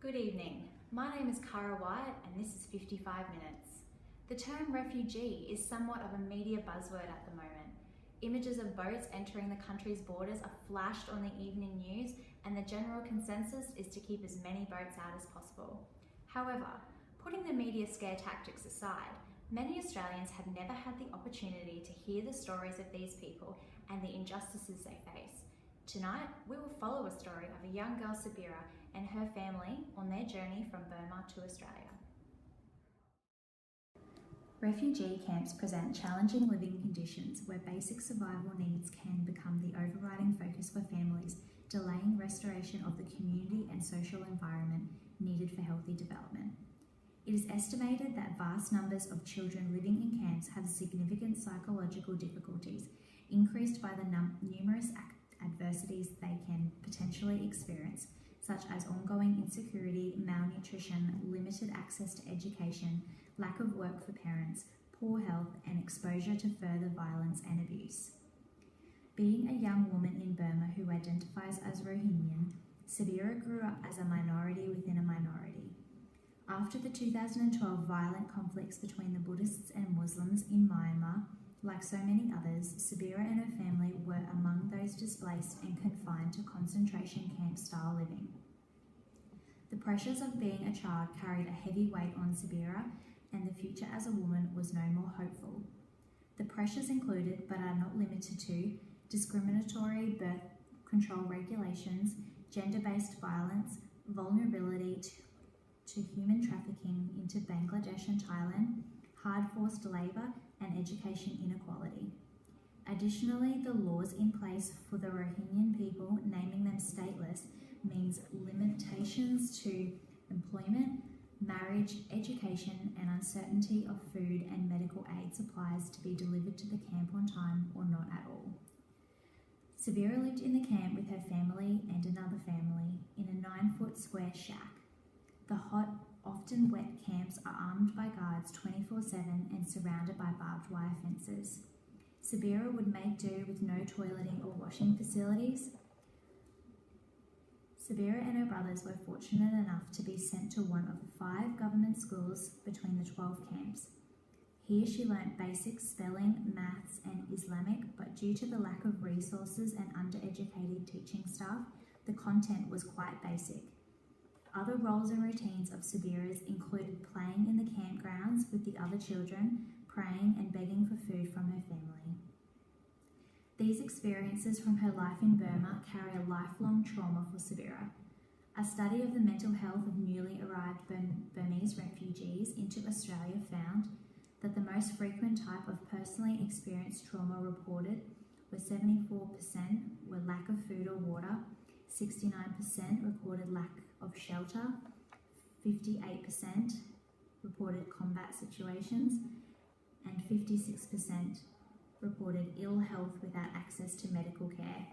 Good evening. My name is Cara White and this is 55 Minutes. The term refugee is somewhat of a media buzzword at the moment. Images of boats entering the country's borders are flashed on the evening news, and the general consensus is to keep as many boats out as possible. However, putting the media scare tactics aside, many Australians have never had the opportunity to hear the stories of these people and the injustices they face. Tonight, we will follow a story of a young girl, Sabira, and her family on their journey from Burma to Australia. Refugee camps present challenging living conditions where basic survival needs can become the overriding focus for families, delaying restoration of the community and social environment needed for healthy development. It is estimated that vast numbers of children living in camps have significant psychological difficulties, increased by the numerous adversities they can potentially experience, such as ongoing insecurity, malnutrition, limited access to education, lack of work for parents, poor health, and exposure to further violence and abuse. Being a young woman in Burma who identifies as Rohingya, Sabira grew up as a minority within a minority. After the 2012 violent conflicts between the Buddhists and Muslims in Myanmar, like so many others, Sabira and her family were among those displaced and confined to concentration camp-style living. The pressures of being a child carried a heavy weight on Sabira, and the future as a woman was no more hopeful. The pressures included, but are not limited to, discriminatory birth control regulations, gender-based violence, vulnerability to human trafficking into Bangladesh and Thailand, hard forced labour, and education inequality. Additionally, the laws in place for the Rohingya people, naming them stateless, means limitations to employment, marriage, education, and uncertainty of food and medical aid supplies to be delivered to the camp on time or not at all. Sabira lived in the camp with her family and another family in a 9-foot square shack. The hot, often wet camps are armed by guards 24/7 and surrounded by barbed wire fences. Sabira would make do with no toileting or washing facilities. Sabira and her brothers were fortunate enough to be sent to one of the 5 government schools between the 12 camps. Here she learnt basic spelling, maths and Islamic, but due to the lack of resources and undereducated teaching staff, the content was quite basic. Other roles and routines of Sabira's included playing in the campgrounds with the other children, praying and begging for food from her family. These experiences from her life in Burma carry a lifelong trauma for Sabira. A study of the mental health of newly arrived Burmese refugees into Australia found that the most frequent type of personally experienced trauma reported were 74% were lack of food or water, 69% reported lack of shelter, 58% reported combat situations, and 56% reported ill health without access to medical care.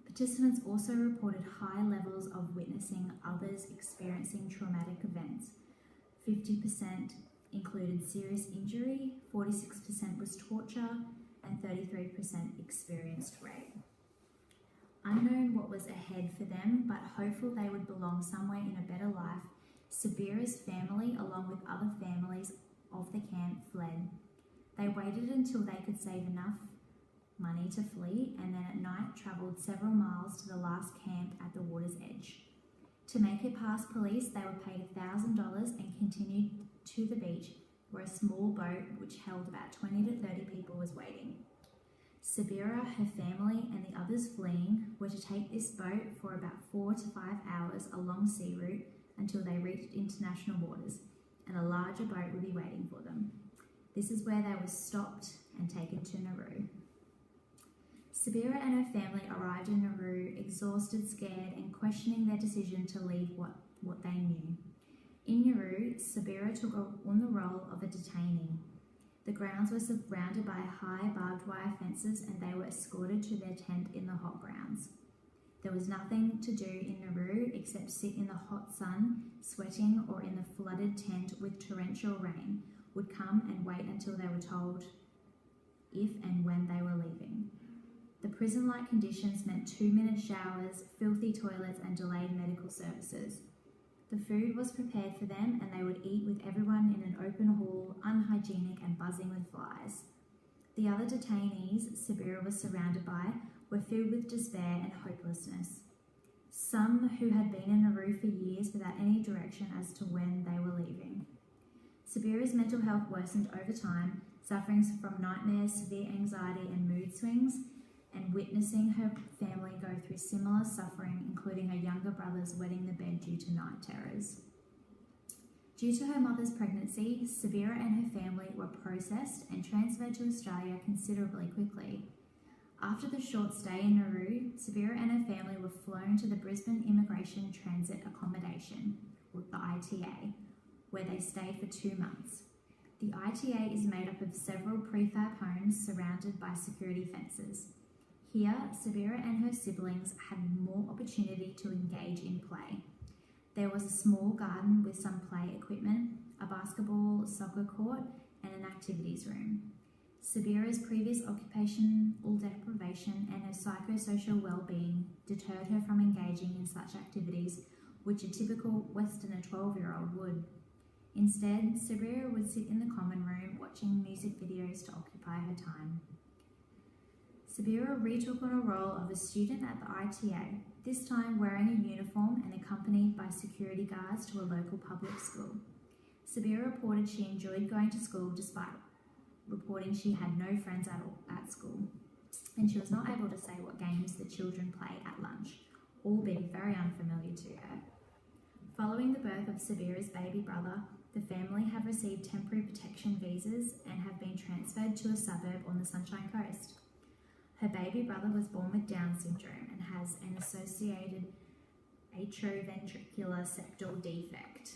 Participants also reported high levels of witnessing others experiencing traumatic events. 50% included serious injury, 46% was torture, and 33% experienced rape. Unknown what was ahead for them, but hopeful they would belong somewhere in a better life, Sabira's family, along with other families of the camp, fled. They waited until they could save enough money to flee, and then at night travelled several miles to the last camp at the water's edge. To make it past police, they were paid $1,000 and continued to the beach, where a small boat which held about 20 to 30 people was waiting. Sabira, her family, and the others fleeing were to take this boat for about 4 to 5 hours along sea route until they reached international waters, and a larger boat would be waiting for them. This is where they were stopped and taken to Nauru. Sabira and her family arrived in Nauru exhausted, scared, and questioning their decision to leave what they knew. In Nauru, Sabira took on the role of a detainee. The grounds were surrounded by high barbed wire fences and they were escorted to their tent in the hot grounds. There was nothing to do in Nauru except sit in the hot sun, sweating, or in the flooded tent with torrential rain, would come and wait until they were told if and when they were leaving. The prison-like conditions meant 2-minute showers, filthy toilets and delayed medical services. The food was prepared for them and they would eat with everyone in an open hall, unhygienic and buzzing with flies. The other detainees Sabira was surrounded by were filled with despair and hopelessness. Some who had been in Nauru for years without any direction as to when they were leaving. Sabira's mental health worsened over time, suffering from nightmares, severe anxiety and mood swings, and witnessing her family go through similar suffering, including her younger brothers wetting the bed due to night terrors. Due to her mother's pregnancy, Sabira and her family were processed and transferred to Australia considerably quickly. After the short stay in Nauru, Sabira and her family were flown to the Brisbane Immigration Transit Accommodation, or the ITA, where they stayed for 2 months. The ITA is made up of several prefab homes surrounded by security fences. Here, Sabira and her siblings had more opportunity to engage in play. There was a small garden with some play equipment, a basketball, soccer court, and an activities room. Sabira's previous occupational deprivation and her psychosocial well-being deterred her from engaging in such activities which a typical Westerner 12-year-old would. Instead, Sabira would sit in the common room watching music videos to occupy her time. Sabira retook on a role of a student at the ITA, this time wearing a uniform and accompanied by security guards to a local public school. Sabira reported she enjoyed going to school despite reporting she had no friends at school, and she was not able to say what games the children play at lunch, all being very unfamiliar to her. Following the birth of Sabira's baby brother, the family have received temporary protection visas and have been transferred to a suburb on the Sunshine Coast. Her baby brother was born with Down syndrome and has an associated atrioventricular septal defect.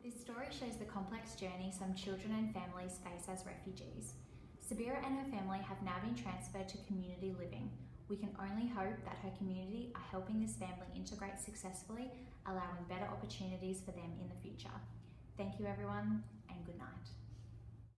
This story shows the complex journey some children and families face as refugees. Sabira and her family have now been transferred to community living. We can only hope that her community are helping this family integrate successfully, allowing better opportunities for them in the future. Thank you everyone, and good night.